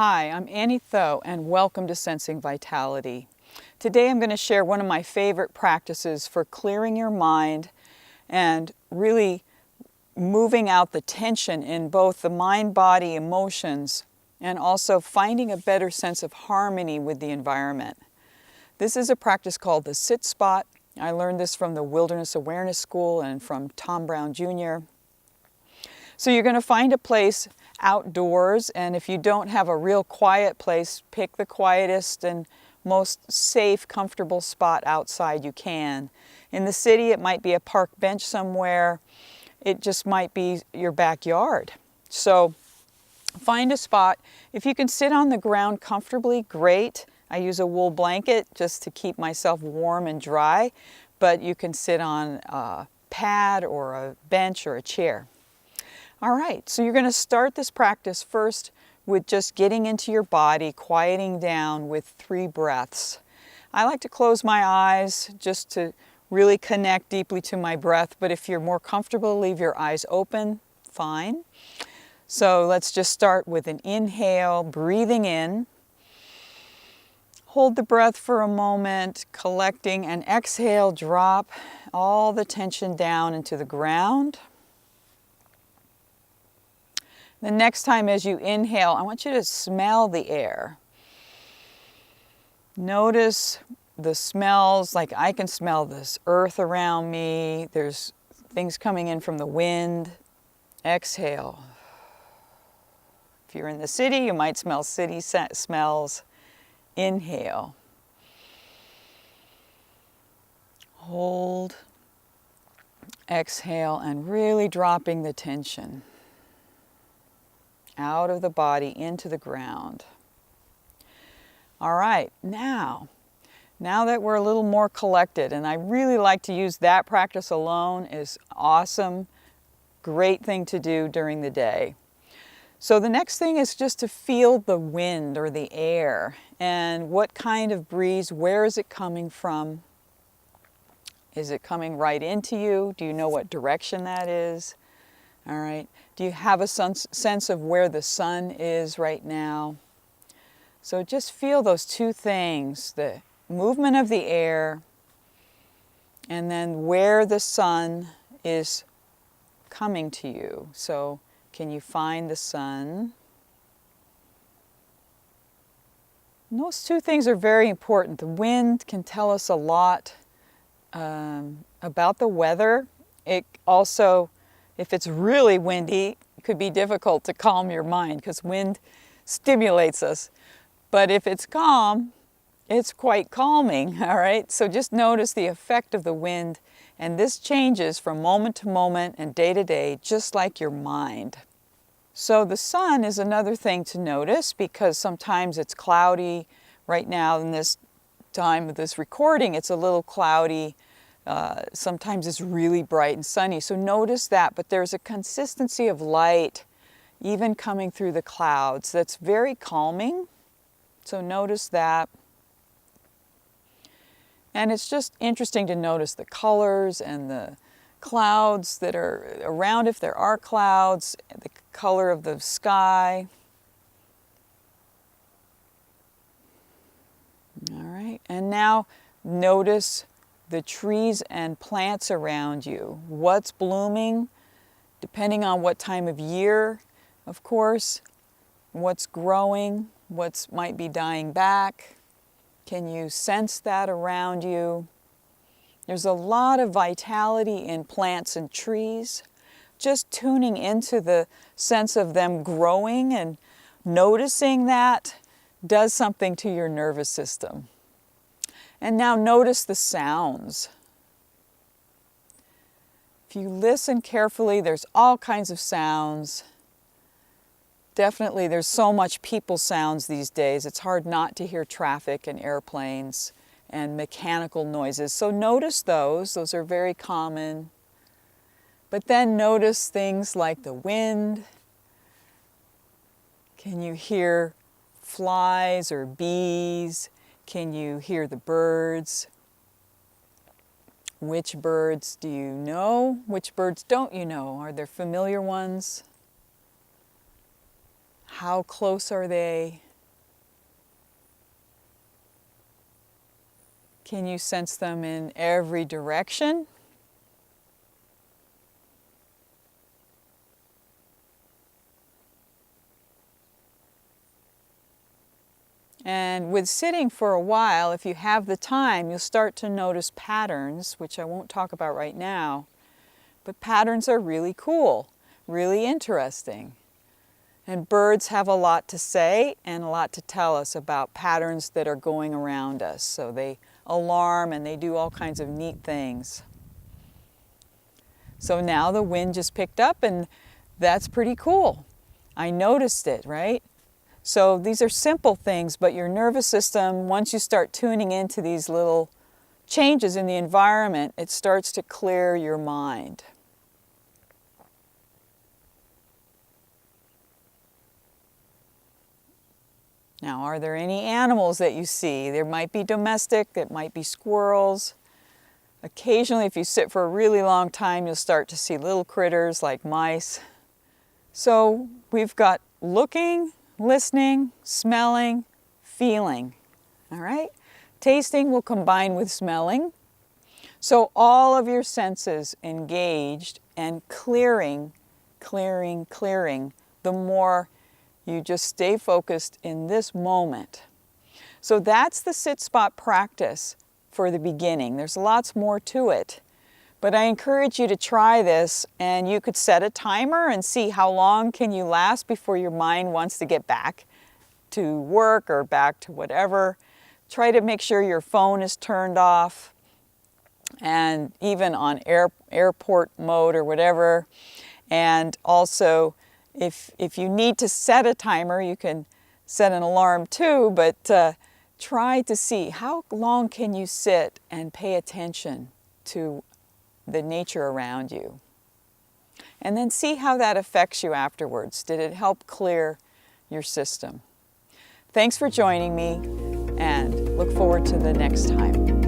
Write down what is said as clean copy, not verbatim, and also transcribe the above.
Hi, I'm Thoe, and welcome to Sensing Vitality. Today I'm going to share one of my favorite practices for clearing your mind and really moving out the tension in both the mind, body, emotions, and also finding a better sense of harmony with the environment. This is a practice called the sit spot. I learned this from the Wilderness Awareness School and from Tom Brown Jr. So you're going to find a place outdoors, and if you don't have a real quiet place, pick the quietest and most safe, comfortable spot outside you can. In the city, it might be a park bench somewhere. It just might be your backyard. So find a spot. If you can sit on the ground comfortably, great. I use a wool blanket just to keep myself warm and dry, but you can sit on a pad or a bench or a chair. All right, so you're going to start this practice first with just getting into your body, quieting down with 3 breaths. I like to close my eyes just to really connect deeply to my breath, but if you're more comfortable, leave your eyes open, fine. So let's just start with an inhale, breathing in. Hold the breath for a moment, collecting, and exhale, drop all the tension down into the ground. The next time as you inhale, I want you to smell the air. Notice the smells, like I can smell this earth around me. There's things coming in from the wind. Exhale. If you're in the city, you might smell city smells. Inhale. Hold. Exhale, and really dropping the tension out of the body into the ground. All right, now that we're a little more collected, and I really like to use that practice alone, is awesome, great thing to do during the day. So the next thing is just to feel the wind or the air, and what kind of breeze, where is it coming from? Is it coming right into you? Do you know what direction that is? All right. Do you have a sense of where the sun is right now? So just feel those 2 things, the movement of the air and then where the sun is coming to you. So can you find the sun? And those 2 things are very important. The wind can tell us a lot about the weather. It also, if it's really windy, it could be difficult to calm your mind because wind stimulates us. But if it's calm, it's quite calming, all right? So just notice the effect of the wind, and this changes from moment to moment and day to day, just like your mind. So the sun is another thing to notice because sometimes it's cloudy. Right now in this time of this recording, it's a little cloudy. Sometimes it's really bright and sunny, so notice that, but there's a consistency of light even coming through the clouds that's very calming, so notice that. And it's just interesting to notice the colors and the clouds that are around, if there are clouds, the color of the sky. All right, and now notice the trees and plants around you. What's blooming, depending on what time of year, of course. What's growing, what might be dying back. Can you sense that around you? There's a lot of vitality in plants and trees. Just tuning into the sense of them growing and noticing that does something to your nervous system. And now notice the sounds. If you listen carefully, there's all kinds of sounds. Definitely, there's so much people sounds these days. It's hard not to hear traffic and airplanes and mechanical noises. So notice those. Those are very common. But then notice things like the wind. Can you hear flies or bees? Can you hear the birds? Which birds do you know? Which birds don't you know? Are there familiar ones? How close are they? Can you sense them in every direction? And with sitting for a while, if you have the time, you'll start to notice patterns, which I won't talk about right now. But patterns are really cool, really interesting. And birds have a lot to say and a lot to tell us about patterns that are going around us. So they alarm and they do all kinds of neat things. So now the wind just picked up, and that's pretty cool. I noticed it, right? So these are simple things, but your nervous system, once you start tuning into these little changes in the environment, it starts to clear your mind. Now, are there any animals that you see? There might be domestic, it might be squirrels. Occasionally, if you sit for a really long time, you'll start to see little critters like mice. So we've got looking, listening, smelling, feeling. All right? Tasting will combine with smelling. So all of your senses engaged and clearing, the more you just stay focused in this moment. So that's the sit spot practice for the beginning. There's lots more to it. But I encourage you to try this, and you could set a timer and see how long can you last before your mind wants to get back to work or back to whatever. Try to make sure your phone is turned off and even on airport mode or whatever. And also, if you need to set a timer, you can set an alarm too, but try to see how long can you sit and pay attention to the nature around you. And then see how that affects you afterwards. Did it help clear your system? Thanks for joining me, and look forward to the next time.